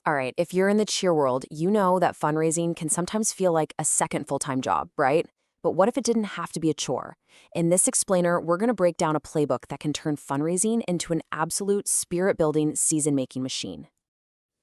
All right, if you're in the cheer world, you know that fundraising can sometimes feel like a second full-time job, right? But what if it didn't have to be a chore? In this explainer, we're going to break down a playbook that can turn fundraising into an absolute spirit-building, season-making machine.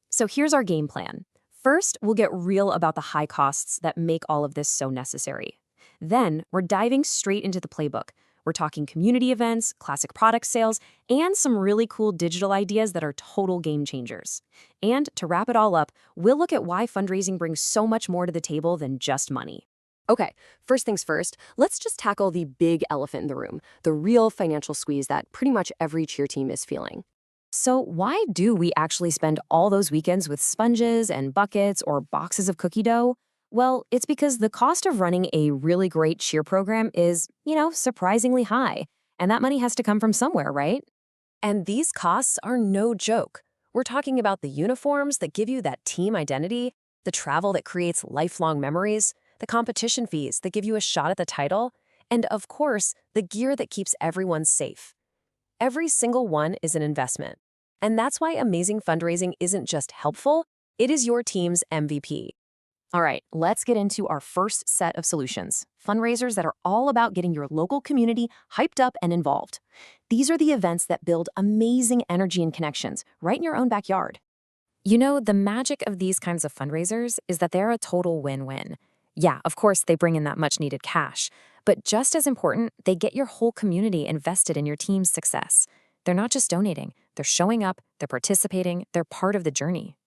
So here's our game plan. First, we'll get real about the high costs that make all of this so necessary. Then, we're diving straight into the playbook. We're talking community events, classic product sales, and some really cool digital ideas that are total game changers. And to wrap it all up, we'll look at why fundraising brings so much more to the table than just money. Okay, first things first, let's just tackle the big elephant in the room, the real financial squeeze that pretty much every cheer team is feeling. So why do we actually spend all those weekends with sponges and buckets or boxes of cookie dough? Well, it's because the cost of running a really great cheer program is, surprisingly high. And that money has to come from somewhere, right? And these costs are no joke. We're talking about the uniforms that give you that team identity, the travel that creates lifelong memories, the competition fees that give you a shot at the title, and of course, the gear that keeps everyone safe. Every single one is an investment. And that's why amazing fundraising isn't just helpful, it is your team's MVP. All right, let's get into our first set of solutions, fundraisers that are all about getting your local community hyped up and involved. These are the events that build amazing energy and connections right in your own backyard. The magic of these kinds of fundraisers is that they're a total win-win. Yeah, of course, they bring in that much-needed cash, but just as important, they get your whole community invested in your team's success. They're not just donating, they're showing up, they're participating, they're part of the journey.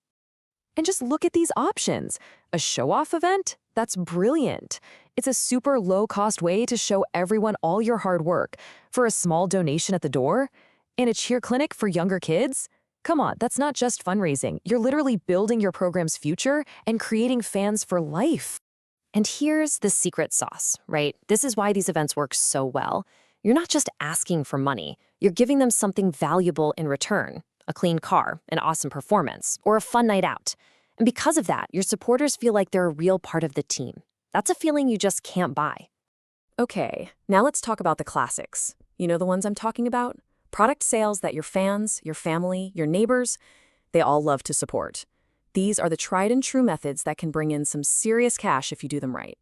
And just look at these options. A show-off event? That's brilliant. It's a super low-cost way to show everyone all your hard work for a small donation at the door. And a cheer clinic for younger kids? Come on, that's not just fundraising. You're literally building your program's future and creating fans for life. And here's the secret sauce, right? This is why these events work so well. You're not just asking for money. You're giving them something valuable in return. A clean car, an awesome performance, or a fun night out. And because of that, your supporters feel like they're a real part of the team. That's a feeling you just can't buy. Okay, now let's talk about the classics. You know the ones I'm talking about? Product sales that your fans, your family, your neighbors, they all love to support. These are the tried and true methods that can bring in some serious cash if you do them right.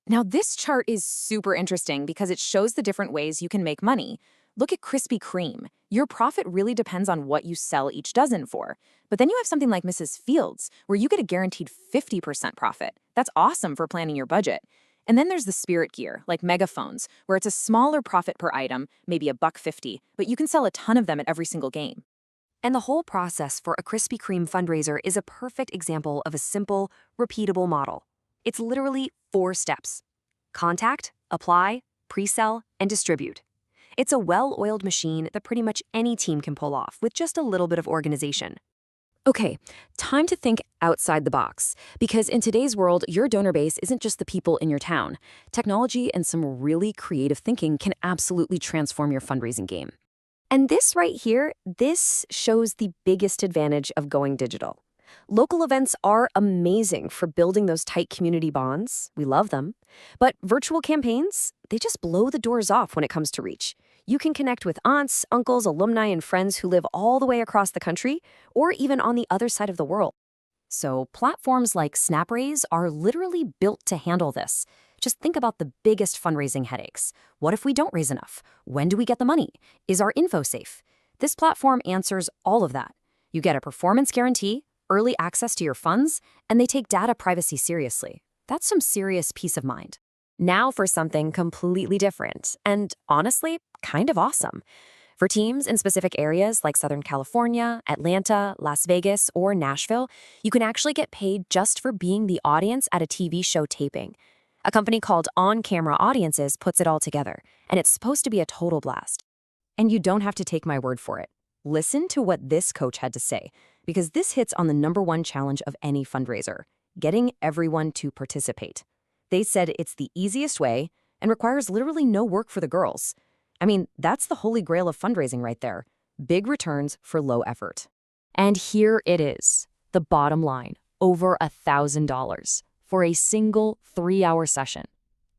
Now, this chart is super interesting because it shows the different ways you can make money. Look at Krispy Kreme. Your profit really depends on what you sell each dozen for. But then you have something like Mrs. Fields, where you get a guaranteed 50% profit. That's awesome for planning your budget. And then there's the spirit gear, like megaphones, where it's a smaller profit per item, maybe $1.50, but you can sell a ton of them at every single game. And the whole process for a Krispy Kreme fundraiser is a perfect example of a simple, repeatable model. It's literally 4 steps. Contact, apply, pre-sell, and distribute. It's a well-oiled machine that pretty much any team can pull off with just a little bit of organization. Okay, time to think outside the box, because in today's world, your donor base isn't just the people in your town. Technology and some really creative thinking can absolutely transform your fundraising game. And this right here, this shows the biggest advantage of going digital. Local events are amazing for building those tight community bonds. We love them. But virtual campaigns, they just blow the doors off when it comes to reach. You can connect with aunts, uncles, alumni, and friends who live all the way across the country or even on the other side of the world. So platforms like SnapRaise are literally built to handle this. Just think about the biggest fundraising headaches. What if we don't raise enough? When do we get the money? Is our info safe? This platform answers all of that. You get a performance guarantee, early access to your funds, and they take data privacy seriously. That's some serious peace of mind. Now for something completely different, and honestly, kind of awesome. For teams in specific areas like Southern California, Atlanta, Las Vegas, or Nashville, you can actually get paid just for being the audience at a TV show taping. A company called On Camera Audiences puts it all together, and it's supposed to be a total blast. And you don't have to take my word for it. Listen to what this coach had to say, because this hits on the #1 challenge of any fundraiser, getting everyone to participate. They said it's the easiest way and requires literally no work for the girls. I mean, that's the holy grail of fundraising right there. Big returns for low effort. And here it is, the bottom line, over $1,000 for a single 3-hour session.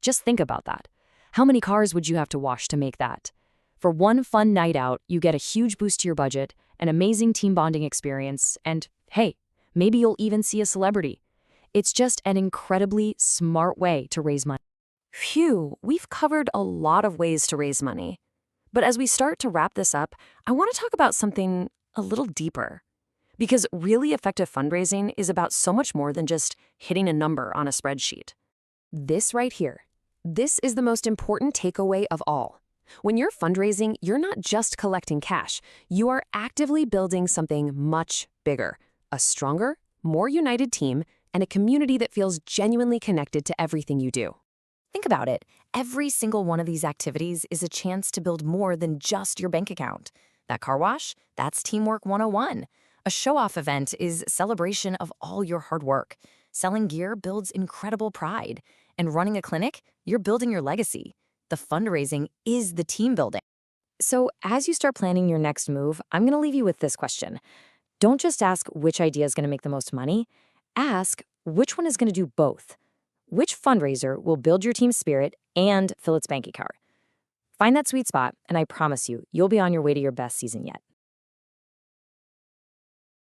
Just think about that. How many cars would you have to wash to make that? For one fun night out, you get a huge boost to your budget, an amazing team bonding experience, and hey, Maybe you'll even see a celebrity. It's just an incredibly smart way to raise money. Phew, we've covered a lot of ways to raise money. But as we start to wrap this up, I want to talk about something a little deeper. Because really effective fundraising is about so much more than just hitting a number on a spreadsheet. This right here, this is the most important takeaway of all. When you're fundraising, you're not just collecting cash. You are actively building something much bigger, a stronger, more united team, and a community that feels genuinely connected to everything you do. Think about it. Every single one of these activities is a chance to build more than just your bank account. That car wash, that's Teamwork 101. A show-off event is celebration of all your hard work. Selling gear builds incredible pride. And running a clinic, you're building your legacy. The fundraising is the team building. So as you start planning your next move, I'm going to leave you with this question. Don't just ask which idea is going to make the most money. Ask which one is going to do both. Which fundraiser will build your team spirit and fill its bank account? Find that sweet spot, and I promise you, you'll be on your way to your best season yet.